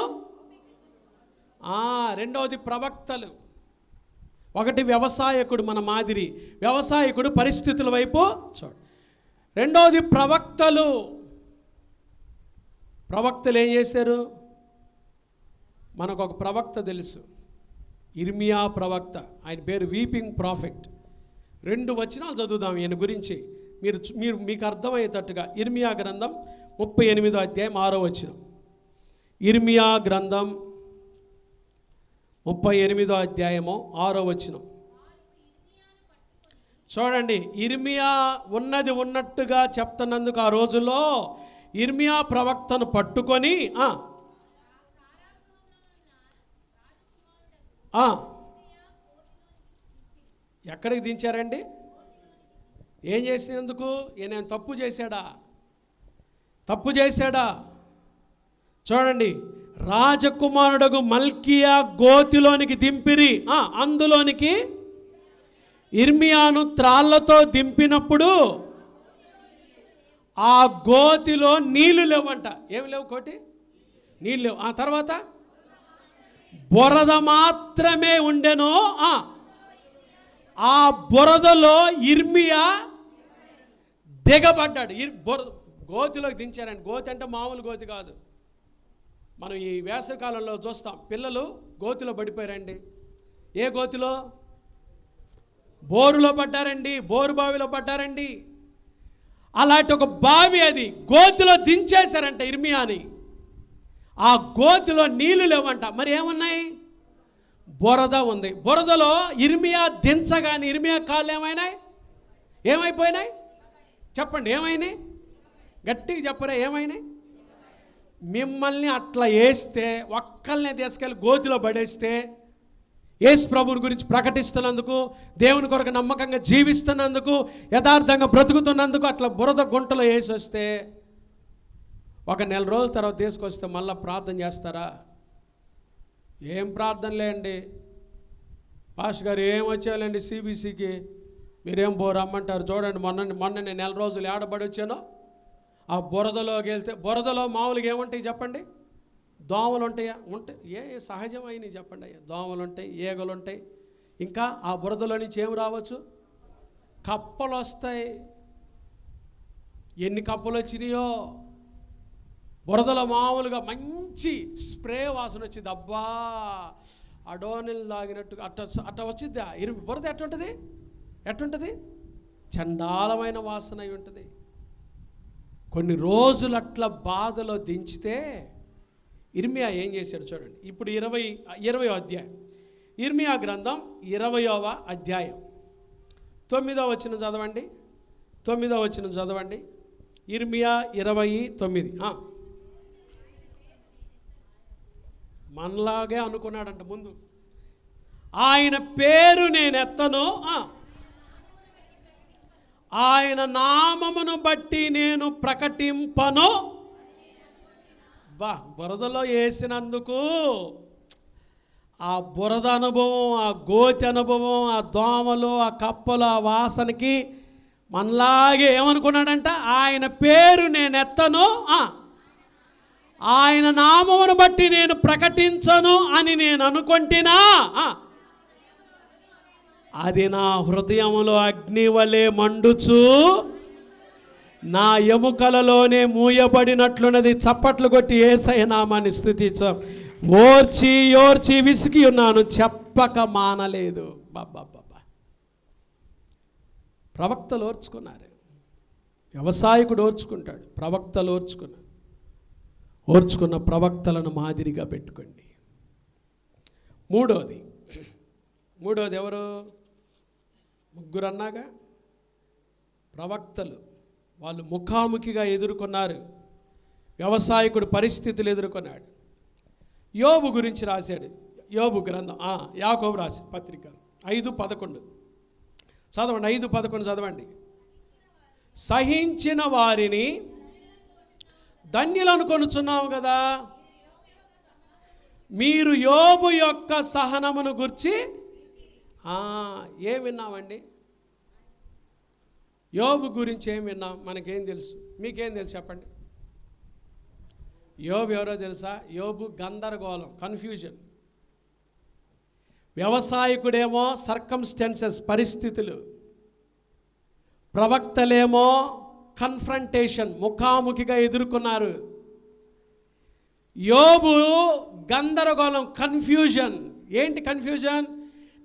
రెండవది ప్రవక్తలు. ఒకటి వ్యవసాయకుడు మన మాదిరి, వ్యవసాయకుడు పరిస్థితుల వైపు చూడు. రెండవది ప్రవక్తలు. ప్రవక్తలు ఏం చేశారు? మనకు ఒక ప్రవక్త తెలుసు, ఇర్మియా ప్రవక్త. ఆయన పేరు వీపింగ్ ప్రాఫెట్. 2 వచనాలు చదువుదాం ఈయన గురించి, మీకు అర్థమయ్యేటట్టుగా. ఇర్మియా గ్రంథం 38వ అధ్యాయం 6వ వచనం. ఇర్మియా గ్రంథం 38వ అధ్యాయము 6వ వచనం చూడండి. ఇర్మియా ఉన్నది ఉన్నట్టుగా చెప్తున్నందుకు ఆ రోజుల్లో ఇర్మియా ప్రవక్తను పట్టుకొని ఎక్కడికి దించారండి? ఏం చేసినందుకు? ఈయన తప్పు చేశాడా? చూడండి, రాజకుమారుడు మల్కియా గోతిలోనికి దింపిరి. అందులోనికి ఇర్మియాను త్రాళ్లతో దింపినప్పుడు ఆ గోతిలో నీళ్లు లేవంట. ఏమి లేవు? నీళ్ళు లేవు. ఆ తర్వాత బురద మాత్రమే ఉండెను. ఆ బురదలో ఇర్మియా దిగబడ్డాడు. గోతిలోకి దించారండి. గోతి అంటే మామూలు గోతి కాదు. మనం ఈ వేసవికాలంలో చూస్తాం, పిల్లలు గోతిలో పడిపోయారండి. ఏ గోతిలో? బోరులో పడ్డారండి, బోరు బావిలో పడ్డారండి. అలాంటి ఒక బావి, అది గోతిలో దించేశారంట ఇర్మియాని. ఆ గోతిలో నీళ్లు లేవంట. మరి ఏమున్నాయి? బురద ఉంది. బురదలో ఇర్మియా దించగానే ఇర్మియా కాళ్ళు ఏమైపోయినాయి? చెప్పండి, ఏమైనాయి? గట్టిగా చెప్పరా, ఏమైనాయి? మిమ్మల్ని అట్లా వేస్తే, ఒక్కల్నే తీసుకెళ్ళి గోతిలో పడేస్తే, యేసు ప్రభువుని గురించి ప్రకటిస్తున్నందుకు, దేవుని కొరకు నమ్మకంగా జీవిస్తున్నందుకు, యథార్థంగా బ్రతుకుతున్నందుకు అట్లా బురద గుంటలో వేసి వస్తే ఒక నెల రోజుల తర్వాత తీసుకొస్తే మళ్ళీ ప్రార్థన చేస్తారా? ఏం ప్రార్థనలే అండి. పాస్టర్ గారు ఏం వచ్చేయాలండి సిబిసికి, మీరేం రమ్మంటారు. చూడండి, మొన్న నేను నెల రోజులు ఏడబడి వచ్చానో ఆ బురదలోకి వెళ్తే, బురదలో మామూలుగా ఏముంటాయి చెప్పండి? దోమలు ఉంటాయా? ఉంటాయి. ఏ సహజమైనవి చెప్పండి అయ్యా? దోమలు ఉంటాయి, ఈగలు ఉంటాయి. ఇంకా ఆ బురదలో నుంచి ఏం రావచ్చు? కప్పలు వస్తాయి. ఎన్ని కప్పలు వచ్చినాయో. బురదలో మామూలుగా మంచి స్ప్రే వాసన వచ్చింది. అబ్బా, అడోనిల్ తాగినట్టు అట్ట వచ్చిద్దా? బురద ఎట్టుంటుంది? చండాలమైన వాసన అయి ఉంటుంది. కొన్ని రోజులు అట్లా బాధలో దించితే ఇర్మియా ఏం చేశాడు చూడండి. ఇప్పుడు 20వ అధ్యాయం, ఇర్మియా గ్రంథం 20వ అధ్యాయం 9వ వచనం చదవండి. 9వ వచనం చదవండి. ఇర్మియా 20:9. మనలాగే అనుకున్నాడంట ముందు. ఆయన పేరు నేను ఎత్తను, ఆయన నామమును బట్టి నేను ప్రకటింపను. బురదలో వేసినందుకు ఆ బురద అనుభవం, ఆ గోతి అనుభవం, ఆ దోమలు, ఆ కప్పలు, ఆ వాసనకి మనలాగే ఏమనుకున్నాడంట? ఆయన పేరు నేను ఎత్తను, ఆయన నామమును బట్టి నేను ప్రకటించను అని నేను అనుకుంటున్నా. అది నా హృదయములో అగ్ని వలె మండుచు నా ఎముకలలోనే మూయబడినట్లున్నది. చప్పట్లు కొట్టి యేసయ్య నామాన్ని స్తుతించాం. ఓర్చి విసిగి ఉన్నాను, చెప్పక మానలేదు. బాబా, ప్రవక్తలు ఓర్చుకున్నారు. వ్యవసాయకుడు ఓర్చుకుంటాడు, ప్రవక్తలు ఓర్చుకున్న ప్రవక్తలను మాదిరిగా పెట్టుకోండి. మూడోది ఎవరు? ముగ్గురు అన్నాగా, ప్రవక్తలు. వాళ్ళు ముఖాముఖిగా ఎదుర్కొన్నారు. వ్యవసాయకుడు పరిస్థితులు ఎదుర్కొన్నాడు. యోబు గురించి రాశాడు. యోబు గ్రంథం, యాకోబు రాసి పత్రిక 5:11 చదవండి. 5:11 చదవండి. సహించిన వారిని ధన్యులను కొనుచున్నాము కదా, మీరు యోబు యొక్క సహనమును గురించి ఏం విన్నామండి? యోబు గురించి ఏం విన్నాం? మనకేం తెలుసు? మీకేం తెలుసు చెప్పండి? యోబు ఎవరో తెలుసా? యోబు గందరగోళం, కన్ఫ్యూజన్. వ్యవసాయకుడేమో సర్కమ్స్టెన్సెస్, పరిస్థితులు. ప్రవక్తలేమో కన్ఫ్రంటేషన్, ముఖాముఖిగా ఎదుర్కొన్నారు. యోబు గందరగోళం, కన్ఫ్యూజన్. ఏంటి కన్ఫ్యూజన్?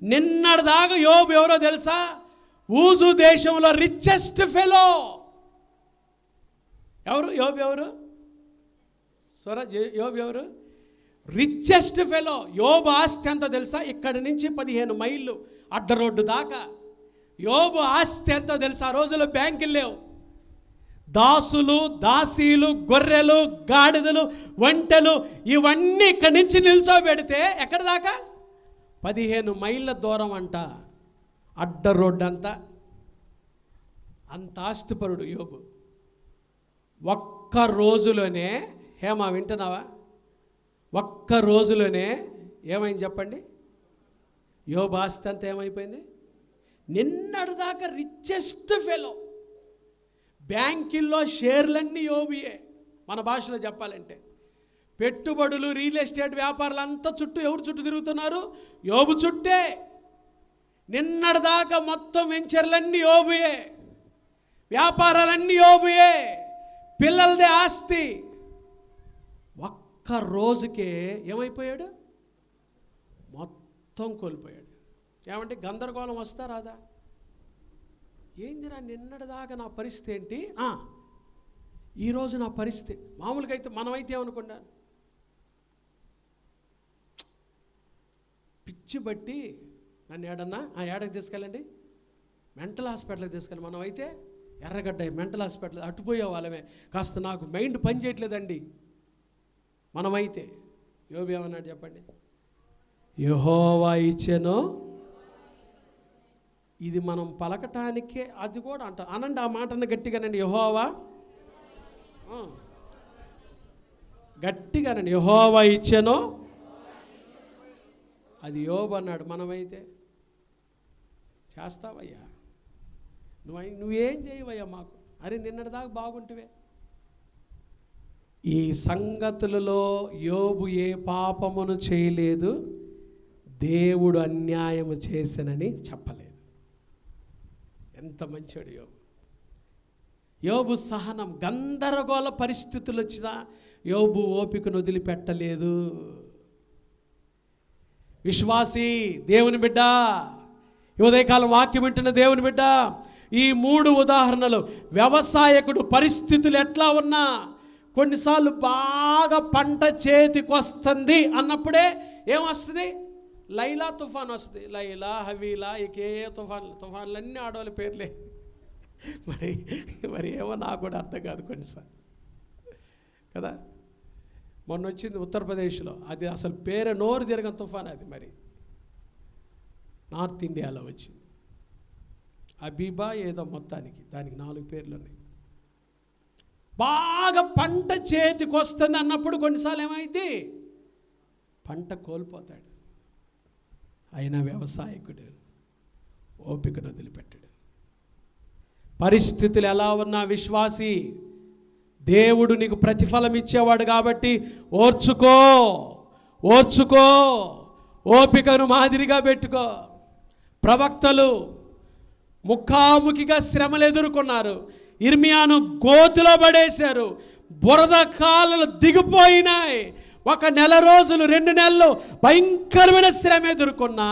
నిన్నటిదాకా యోబు ఎవరో తెలుసా? ఊజు దేశంలో రిచెస్ట్ ఫెలో. ఎవరు యోబు? యోబు ఎవరు? Richest fellow. యోబు ఆస్తి ఎంతో తెలుసా? ఇక్కడి నుంచి 15 మైళ్ళు అడ్డ రోడ్డు దాకా. యోబు ఆస్తి ఎంతో తెలుసా? ఆ రోజుల్లో బ్యాంకులు లేవు. దాసులు, దాసీలు, గొర్రెలు, గాడిదలు, ఒంటెలు, ఇవన్నీ ఇక్కడి నుంచి నిల్చోబెడితే ఎక్కడి దాకా? 15 మైళ్ళ దూరం అంట, అడ్డ రోడ్డు అంతా. అంత ఆస్తిపరుడు యోబు. ఒక్క రోజులోనే, హేమా వింటున్నావా? ఒక్క రోజులోనే ఏమైంది చెప్పండి? యోబు ఆస్తి అంతా ఏమైపోయింది? నిన్నటిదాకా రిచెస్ట్ ఫెలో. బ్యాంకుల్లో షేర్లన్నీ యోబుయే. మన భాషలో చెప్పాలంటే పెట్టుబడులు, రియల్ ఎస్టేట్ వ్యాపారాలు అంతా చుట్టూ ఎవరు చుట్టూ తిరుగుతున్నారు? యోబు చుట్టే. నిన్నటిదాకా మొత్తం వెంచర్లన్నీ యోబుయే, వ్యాపారాలన్నీ యోబుయే, పిల్లలదే ఆస్తి. ఒక్క రోజుకే ఏమైపోయాడు? మొత్తం కోల్పోయాడు. ఏమంటే గందరగోళం వస్తా రాదా? ఏందిరా నిన్నటిదాకా నా పరిస్థితి ఏంటి, ఈరోజు నా పరిస్థితి? మామూలుగా అయితే మనమైతే ఏమనుకున్నాను, పిచ్చి బట్టి నన్ను ఏడకి తీసుకెళ్ళండి, మెంటల్ హాస్పిటల్కి తీసుకెళ్ళి. మనమైతే ఎర్రగడ్డ మెంటల్ హాస్పిటల్ అటుపోయే వాళ్ళమే. కాస్త నాకు మైండ్ పని చేయట్లేదండి. మనమైతే యోబు ఏమన్నాడు చెప్పండి? యెహోవా ఇచ్చెను. ఇది మనం పలకటానికే, అది కూడా అనండి ఆ మాటను గట్టిగానండి. యెహోవా గట్టిగానండి, యెహోవా ఇచ్చెను. అది యోబు అన్నాడు. మనమైతే చేస్తావయ్యా, నువ్వేం చేయవయ్యా మాకు, అరే నిన్నటిదాకా బాగుంటివే. ఈ సంగతులలో యోబు ఏ పాపమును చేయలేదు, దేవుడు అన్యాయము చేసనని చెప్పలేదు. ఎంత మంచోడు యోబు. యోబు సహనం, గందరగోళ పరిస్థితులు వచ్చినా యోబు ఓపికను వదిలిపెట్టలేదు. విశ్వాసి, దేవుని బిడ్డ, ఉదయకాలం వాక్యం వింటున్న దేవుని బిడ్డ, ఈ 3 ఉదాహరణలు. వ్యవసాయకుడు పరిస్థితులు ఎట్లా ఉన్నా, కొన్నిసార్లు బాగా పంట చేతికి వస్తుంది అన్నప్పుడే ఏమొస్తుంది? లైలా తుఫాన్ వస్తుంది. లైలా, హవీలా, ఇకే తుఫాన్లన్నీ ఆడవాళ్ళ పేర్లే. మరి ఏమో నాకు కూడా అర్థం కాదు కొన్నిసార్లు కదా. మొన్న వచ్చింది ఉత్తరప్రదేశ్లో, అది అసలు పేరే నోరు తిరగని తుఫాన్. అది మరి నార్త్ ఇండియాలో వచ్చింది. అబీబా ఏదో మొత్తానికి, దానికి 4 పేర్లు ఉన్నాయి. బాగా పంట చేతికి వస్తుంది అన్నప్పుడు కొన్నిసార్లు ఏమైంది? పంట కోల్పోతాడు. అయినా వ్యవసాయకుడు ఓపికను వదిలిపెట్టాడు. పరిస్థితులు ఎలా ఉన్నా విశ్వాసి, దేవుడు నీకు ప్రతిఫలం ఇచ్చేవాడు కాబట్టి ఓర్చుకో, ఓపికను మాదిరిగా పెట్టుకో. ప్రవక్తలు ముఖాముఖిగా శ్రమలు ఎదుర్కొన్నారు. ఇర్మియాను గోతులో పడేశారు. బురద కాళ్ళు దిగిపోయినాయి. 1 నెల రోజులు, 2 నెలలు భయంకరమైన శ్రమ ఎదుర్కొన్నా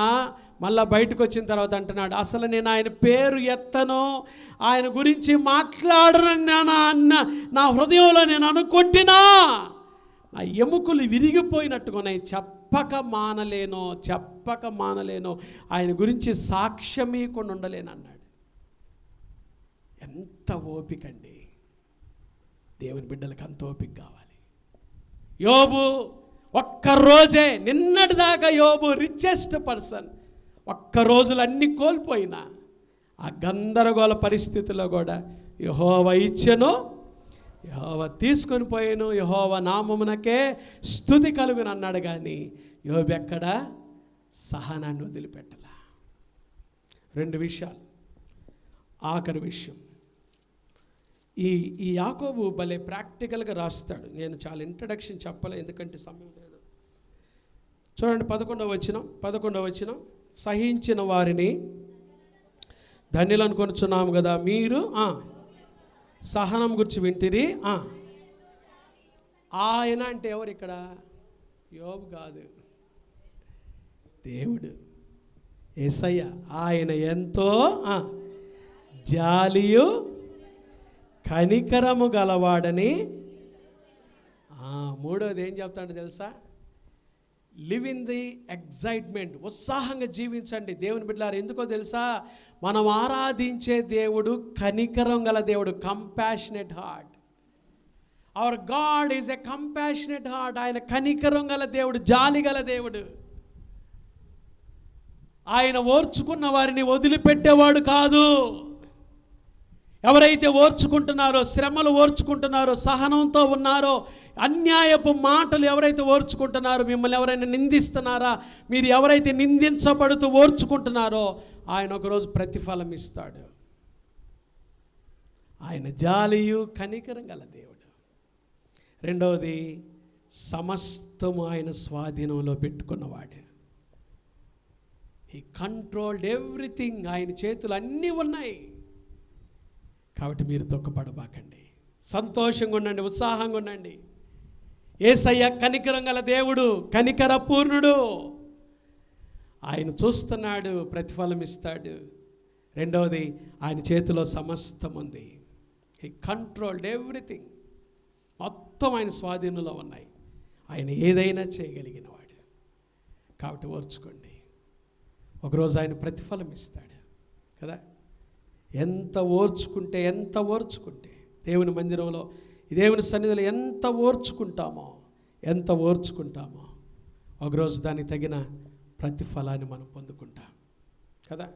మళ్ళా బయటకు వచ్చిన తర్వాత అంటున్నాడు, అసలు నేను ఆయన పేరు ఎత్తను, ఆయన గురించి మాట్లాడనని నా హృదయంలో నేను అనుకుంటున్నా, నా ఎముకలు విరిగిపోయినట్టుకున్నాయి, చెప్పక మానలేను, ఆయన గురించి సాక్ష్యమీయకుండా ఉండలేను అన్నాడు. ఎంత ఓపిక అండి! దేవుని బిడ్డలకు అంత ఓపిక కావాలి. యోబు ఒక్కరోజే, నిన్నటిదాకా యోబు రిచెస్ట్ పర్సన్, ఒక్కరోజులు అన్నీ కోల్పోయినా ఆ గందరగోళ పరిస్థితుల్లో కూడా యెహోవా ఇచ్చెను, యెహోవా తీసుకొని పోయాను, యెహోవా నామమునకే స్తుతి కలుగును అన్నాడు. కానీ యోబు ఎక్కడ సహనాన్ని వదిలిపెట్టలా. 2 విషయాలు. ఆఖరి విషయం, ఈ యాకోబు భలే ప్రాక్టికల్గా రాస్తాడు. నేను చాలా ఇంట్రడక్షన్ చెప్పలే ఎందుకంటే సమయం లేదు. చూడండి 11వ వచనం, సహించిన వారిని ధన్యులు అనుకొనుచున్నాము కదా, మీరు సహనం గురించి వింటిరి. ఆయన అంటే ఎవరు ఇక్కడ? యోబు కాదు, దేవుడు, యేసయ్య. ఆయన ఎంతో జాలియు కనికరము గలవాడని. మూడోది ఏం చెప్తాడు తెలుసా? Live in the excitement. ఉత్సాహంగా జీవించండి దేవుని బిడ్డలారా. ఎందుకో తెలుసా? మనం ఆరాధించే దేవుడు కనికరం గల దేవుడు, compassionate heart. Hour God is a compassionate heart. ఆయన కనికరం గల దేవుడు, జాలి గల దేవుడు. ఆయన ఓర్చుకున్న వారిని వదిలిపెట్టేవాడు కాదు. ఎవరైతే ఓర్చుకుంటున్నారో, శ్రమలు ఓర్చుకుంటున్నారో, సహనంతో ఉన్నారో, అన్యాయపు మాటలు ఎవరైతే ఓర్చుకుంటున్నారో, మిమ్మల్ని ఎవరైనా నిందిస్తున్నారా, మీరు ఎవరైతే నిందించబడుతూ ఓర్చుకుంటున్నారో, ఆయన ఒకరోజు ప్రతిఫలం ఇస్తాడు. ఆయన జాలియు కనికరం గల దేవుడు. రెండవది, సమస్తము ఆయన స్వాధీనంలో పెట్టుకున్నవాడు. He controlled everything. ఆయన చేతులు అన్నీ ఉన్నాయి. కాబట్టి మీరు దుఃఖపడబాకండి, సంతోషంగా ఉండండి, ఉత్సాహంగా ఉండండి. యేసయ్య కనికరం గల దేవుడు, కనికర పూర్ణుడు. ఆయన చూస్తున్నాడు, ప్రతిఫలం ఇస్తాడు. రెండవది, ఆయన చేతిలో సమస్తం ఉంది. He controlled everything. మొత్తం ఆయన స్వాధీనంలో ఉన్నాయి. ఆయన ఏదైనా చేయగలిగిన వాడు. కాబట్టి ఓర్చుకోండి, ఒకరోజు ఆయన ప్రతిఫలం ఇస్తాడు కదా. ఎంత ఓర్చుకుంటే దేవుని మందిరంలో, దేవుని సన్నిధిలో ఎంత ఓర్చుకుంటామో ఒకరోజు దానికి తగిన ప్రతిఫలాన్ని మనం పొందుకుంటాం కదా.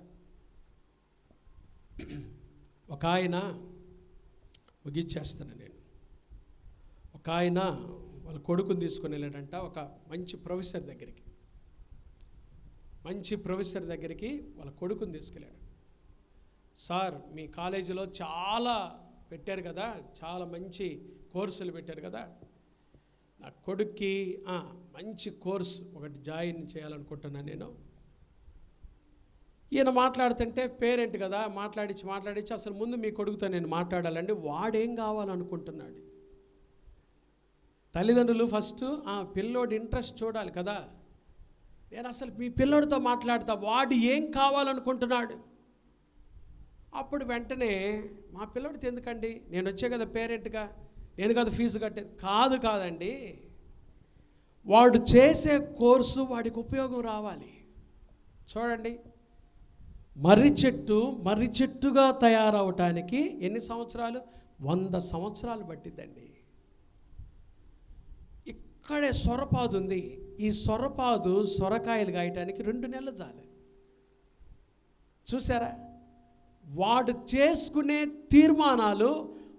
ఒక ఆయన ముగిచ్చేస్తాను నేను. ఒక ఆయన వాళ్ళ కొడుకుని తీసుకొని వెళ్ళాడంట ఒక మంచి ప్రొఫెసర్ దగ్గరికి వాళ్ళ కొడుకుని తీసుకెళ్ళాడు. సార్, మీ కాలేజీలో చాలా పెట్టారు కదా, చాలా మంచి కోర్సులు పెట్టారు కదా, నా కొడుక్కి మంచి కోర్సు ఒకటి జాయిన్ చేయాలనుకుంటున్నాను నేను. ఈయన మాట్లాడుతుంటే పేరెంట్ కదా, మాట్లాడించి అసలు ముందు మీ కొడుకుతో నేను మాట్లాడాలండి, వాడేం కావాలనుకుంటున్నాడు. తల్లిదండ్రులు ఫస్ట్ పిల్లోడి ఇంట్రెస్ట్ చూడాలి కదా. నేను అసలు మీ పిల్లోడితో మాట్లాడతా, వాడు ఏం కావాలనుకుంటున్నాడు. అప్పుడు వెంటనే మా పిల్లోడితో ఎందుకండి, నేను వచ్చే కదా పేరెంట్గా, నేను కదా ఫీజు కట్టేది. కాదండి, వాడు చేసే కోర్సు వాడికి ఉపయోగం రావాలి. చూడండి, మర్రి చెట్టుగా తయారవటానికి ఎన్ని సంవత్సరాలు? 100 సంవత్సరాలు పట్టిద్దండి. ఇక్కడే సొరపాదు ఉంది. ఈ సొరకాయలు కాయటానికి 2 నెలలు చాలు. చూసారా? వాడు చేసుకునే తీర్మానాలు,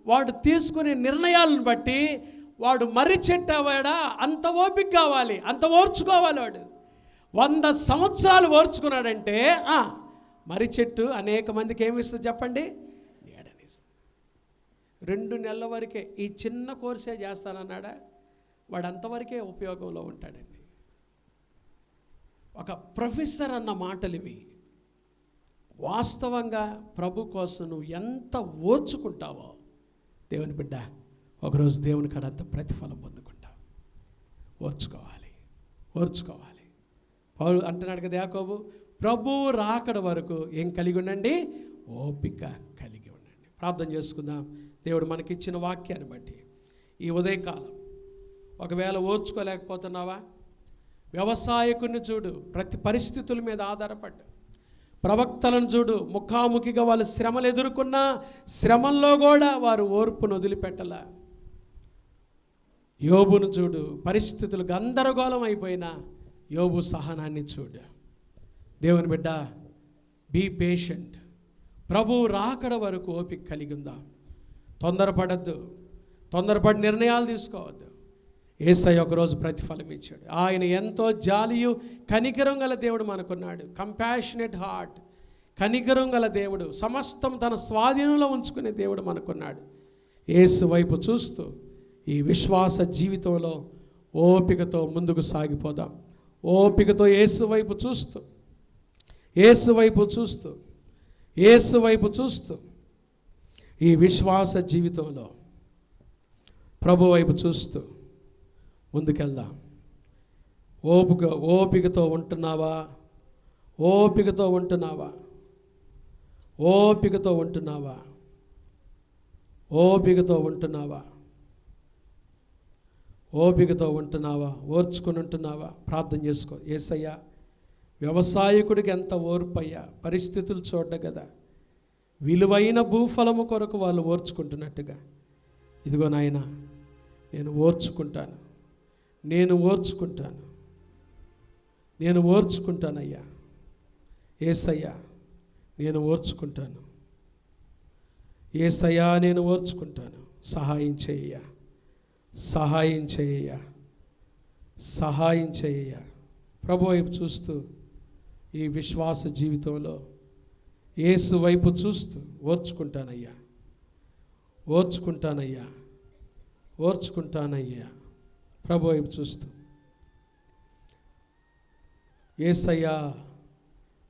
వాడు తీసుకునే నిర్ణయాలను బట్టి వాడు మర్రి చెట్టు అవ్వడా, అంత ఓపిక కావాలి, అంత ఓర్చుకోవాలి. వాడు 100 సంవత్సరాలు ఓర్చుకున్నాడంటే మర్రి చెట్టు అనేక మందికి ఏమిస్తుంది చెప్పండి? నీడనిస్తుంది. 2 నెలల వరకే ఈ చిన్న కోర్సే చేస్తానన్నాడా, వాడు అంతవరకే ఉపయోగంలో ఉంటాడండి. ఒక ప్రొఫెసర్ అన్న మాటలు ఇవి. వాస్తవంగా ప్రభు కోసం నువ్వు ఎంత ఓర్చుకుంటావో దేవుని బిడ్డ, ఒకరోజు దేవుని కాడ అంత ప్రతిఫలం పొందుకుంటావు. ఓర్చుకోవాలి. పౌలు అంటున్నాడు కదా యాకోబు, ప్రభువు రాకడ వరకు ఏం కలిగి ఉండండి? ఓపిక కలిగి ఉండండి. ప్రార్థన చేసుకుందాం. దేవుడు మనకిచ్చిన వాక్యాన్ని బట్టి ఈ ఉదయకాలం ఒకవేళ ఓర్చుకోలేకపోతున్నావా, వ్యవసాయకుని చూడు, ప్రతి పరిస్థితుల మీద ఆధారపడ్డు. ప్రవక్తలను చూడు, ముఖాముఖిగా వాళ్ళు శ్రమలు ఎదుర్కొన్న శ్రమల్లో కూడా వారు ఓర్పును వదిలిపెట్టల. యోబును చూడు, పరిస్థితులు గందరగోళం అయిపోయినా యోబు సహనాన్ని చూడు. దేవుని బిడ్డ, బీ పేషెంట్. ప్రభు రాకడ వరకు ఓపిక కలిగి ఉందా. తొందరపడి నిర్ణయాలు తీసుకోవద్దు. యేసయ్య ఒకరోజు ప్రతిఫలం ఇచ్చాడు. ఆయన ఎంతో జాలియు కనికరం గల దేవుడు మనకున్నాడు. కంపాషనేట్ హార్ట్, కనికరం గల దేవుడు, సమస్తం తన స్వాధీనంలో ఉంచుకునే దేవుడు మనకున్నాడు. యేసు వైపు చూస్తూ ఈ విశ్వాస జీవితంలో ఓపికతో ముందుకు సాగిపోదాం. ఓపికతో యేసు వైపు చూస్తూ ఈ విశ్వాస జీవితంలో ప్రభు వైపు చూస్తూ ముందుకెళ్దాం. ఓపికతో ఉంటున్నావా? ఓర్చుకుని ఉంటున్నావా? ప్రార్థన చేసుకో. యేసయ్యా, వ్యవసాయకుడికి ఎంత ఓర్పయ్యా, పరిస్థితులు చూడ్డ కదా, విలువైన భూఫలము కొరకు వాళ్ళు ఓర్చుకుంటున్నట్టుగా, ఇదిగో నాయన నేను ఓర్చుకుంటానయ్యా. యేసయ్యా, నేను ఓర్చుకుంటాను. సహాయం చేయ్యా. ప్రభు వైపు చూస్తూ ఈ విశ్వాస జీవితంలో యేసు వైపు చూస్తూ ఓర్చుకుంటానయ్యా. ప్రభు వైపు చూస్తూ, యేసయ్యా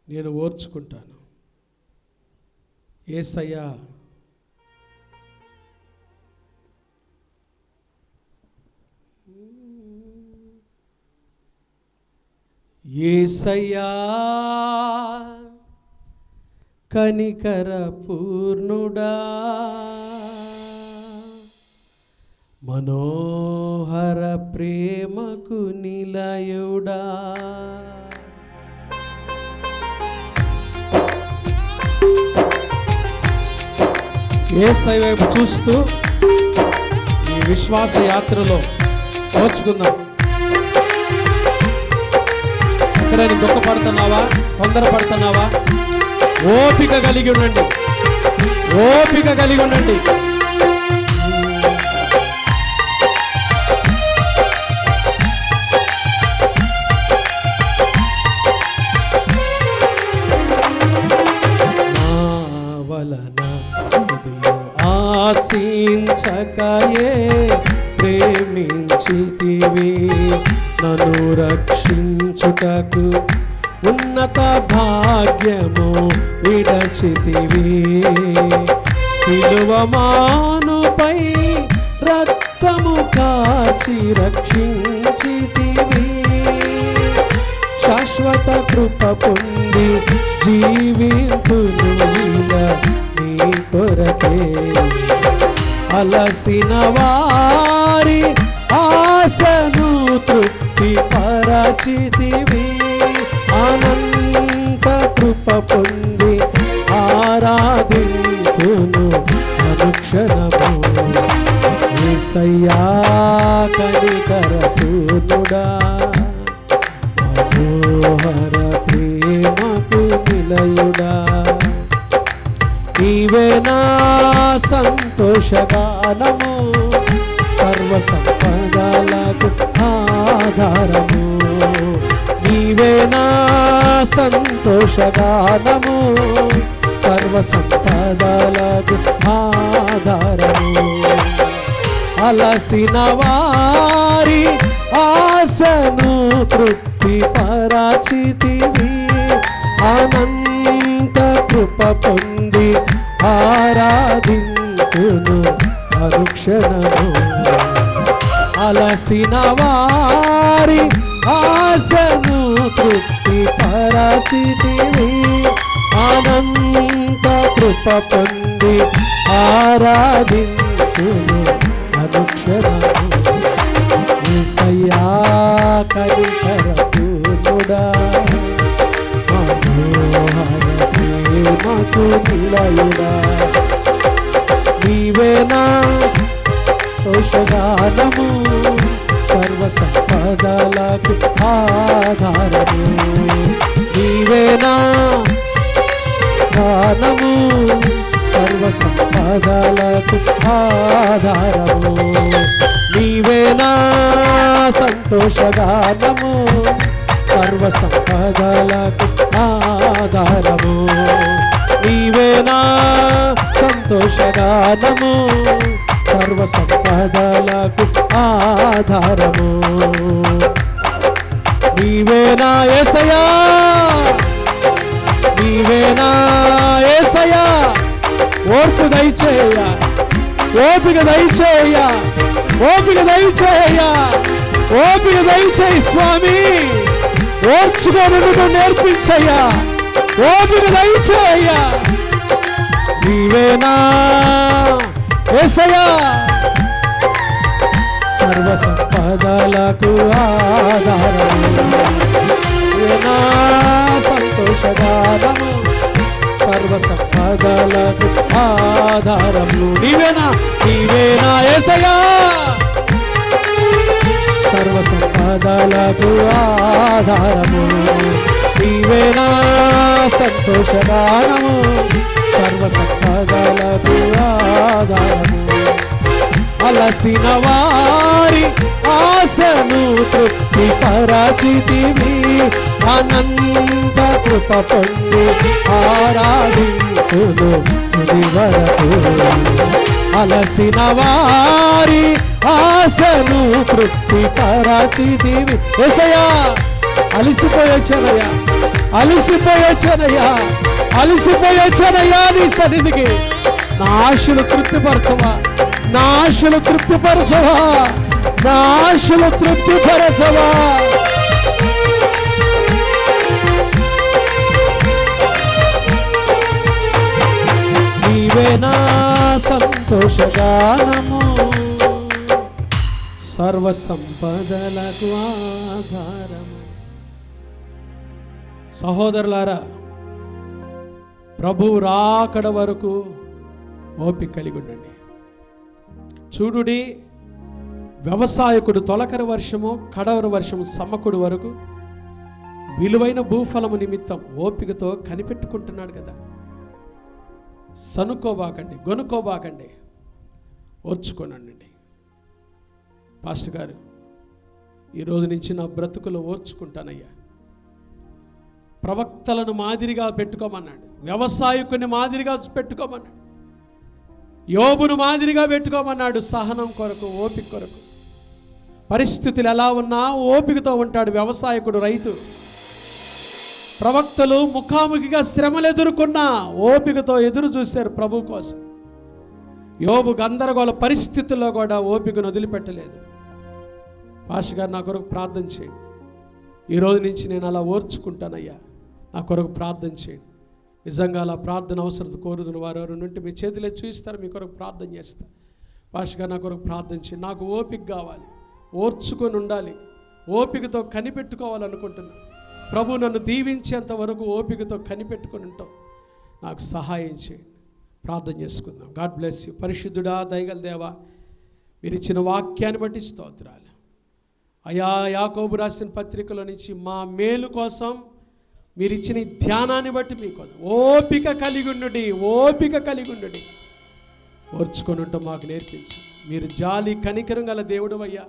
నేను ఓర్చుకుంటాను. యేసయ్యా కనికర పూర్ణుడా, మనోహర ప్రేమకు నిలయుడా, యేసయ్య వైపు చూస్తూ ఈ విశ్వాస యాత్రలో ఓర్చుకుందాం. ఎక్కడైనా దుఃఖపడుతున్నావా, తొందరపడుతున్నావా? ఓపిక కలిగి ఉండండి. విడిచితివి, నన్ను రక్షించుటకు ఉన్నత భాగ్యము విడచితివి. సిలువమానుపై రక్తము కాచి రక్షించితివి, శాశ్వత కృప పొంది జీవింతును ఇలా నీ కొరకే. అలసిన వారి ఆశను తృప్తి పరచితివి, అనంత కృప పొంది ఆరాధింతును అనుక్షణము. యేసయ్యా కనికరపూర్ణుడా, మనోహర ప్రేమకు నిలయుడా, నీవే నా సంతోషగానము, సర్వ సంపదలకు ఆధారము. నీవే నా సంతోషగానము, సర్వ సంపదలకు ఆధారము. అలసిన వారి ఆశను తృప్తి పరచితివి, అనంత కృప పొంది ఆరాధింతును అనుక్షణము. అలసిన వారి ఆశను తృప్తి పరచితివి, అనంత కృప పొంది ఆరాధింతును అనుక్షణము. యేసయ్యా కనికరపూర్ణుడా, మనోహర ప్రేమకు నిలయుడా, నీవే నా సంతోషగానము, సర్వ సంపదలకు ఆధారము. నీవే నా గానము, సర్వ సంపదలకు ఆధారము. నీవే నా సంతోషగానము, సర్వ సంపదలకు ఆధారము. నీవే నా సంతోషగానము, సర్వ సంపదలకు ఆధారము. నీవే నా యేసయ్యా, నీవే నా యేసయ్యా. ఓర్పు దయచేయ, ఓపిక దయచేయ, ఓపిక దయచేయ, ఓపిక దయచేయి స్వామి. ఓర్చుకోనుండుటకు నేర్పించయ్యా, ఓపిక దయచేయ. నీవే నా యేసయ్యా, సర్వ సంపదలకు ఆధారము. నీవే నా సంతోషగానము, సర్వ సంపదలకు ఆధారము. నీవేనా, నీవేనా యేసయ్యా, సర్వ సంపదలకు ఆధారము. నీవేనా సంతోషగానము, సర్వ సంపదలకు ఆధారము. అలసిన వారి ఆశను తృప్తి పరచితివి, అనంత కృప పొంది ఆరాధింతును తుది వరకు. అలసిన వారి ఆశను తృప్తి పరచితివి. యేసయ్యా అలిసిపోయొచ్చనయ్యా, అలిసిపోయొచ్చనయ్యా, అలిసిపోయొచ్చనయ్యా నీ సన్నిధికి. నా ఆశలు తృప్తిపరచవా, నా ఆశలు తృప్తిపరచవా, నా ఆశలు తృప్తిపరచవా. నీవే నా సంతోషగానము, సర్వ సంపదలకు ఆధారము. సహోదరులారా, ప్రభువు రాకడ వరకు ఓపిక కలిగి ఉండండి. చూడుడి, వ్యవసాయకుడు తొలకరి వర్షము కడవరి వర్షము సమ్మకుడు వరకు విలువైన భూఫలము నిమిత్తం ఓపికతో కనిపెట్టుకుంటున్నాడు కదా. సనుకోబాకండి, గొనుకోబాకండి, ఓర్చుకోనండి. పాస్టర్ గారు, ఈరోజు నుంచి నా బ్రతుకులో ఓర్చుకుంటానయ్యా. ప్రవక్తలను మాదిరిగా పెట్టుకోమన్నాడు, వ్యవసాయకుని మాదిరిగా పెట్టుకోమన్నాడు, యోబును మాదిరిగా పెట్టుకోమన్నాడు. సహనం కొరకు, ఓపిక కొరకు. పరిస్థితులు ఎలా ఉన్నా ఓపికతో ఉంటాడు వ్యవసాయకుడు, రైతు. ప్రవక్తలు ముఖాముఖిగా శ్రమలు ఎదుర్కొన్నా ఓపికతో ఎదురు చూశారు ప్రభు కోసం. యోబు గందరగోళ పరిస్థితుల్లో కూడా ఓపికను వదిలిపెట్టలేదు. పాస్టర్ గారు, నా కొరకు ప్రార్థన చేయండి, ఈరోజు నుంచి నేను అలా ఓర్చుకుంటానయ్యా, నా కొరకు ప్రార్థన చేయండి. నిజంగా అలా ప్రార్థన అవసరం కోరుతున్న వారు ఎవరు ఉంటే మీ చేతిలో చూపిస్తారు, మీ కొరకు ప్రార్థన చేస్తారు. పాస్టర్ గారు, నా కొరకు ప్రార్థన చేయండి, నాకు ఓపిక కావాలి, ఓర్చుకొని ఉండాలి, ఓపికతో కనిపెట్టుకోవాలనుకుంటున్నా. ప్రభు నన్ను దీవించేంత వరకు ఓపికతో కనిపెట్టుకొని ఉంటాం, నాకు సహాయం చేయండి. ప్రార్థన చేసుకుందాం. God bless you. పరిశుద్ధుడా, దయగల దేవా, మీరు ఇచ్చిన వాక్యాన్ని బట్టి స్తోత్రాలు అయా. యాకోబు రాసిన పత్రికలో నుంచి మా మేలు కోసం మీరు ఇచ్చిన ఈ ధ్యానాన్ని బట్టి మీకు ఓపిక కలిగి ఉండండి, ఓపిక కలిగి ఉండండి, ఓర్చుకొని ఉంటాం మాకు నేర్పించు. మీరు జాలి కనికరం గల దేవుడు అయ్యా.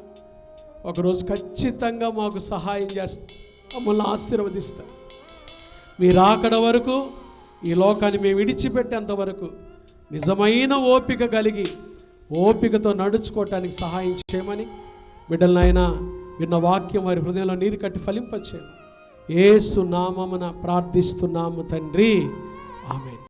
ఒకరోజు ఖచ్చితంగా మాకు సహాయం చేస్తారు, మమ్మల్ని ఆశీర్వదిస్తారు. మీరు అక్కడ వరకు ఈ లోకాన్ని మేము విడిచిపెట్టేంత వరకు నిజమైన ఓపిక కలిగి ఓపికతో నడుచుకోవటానికి సహాయం చేయమని బిడ్డలనైనా విన్న వాక్యం వారి హృదయంలో నీరు కట్టి ఫలింపచేయమని యేసు నామమున ప్రార్థిస్తున్నాము తండ్రి. ఆమేన్.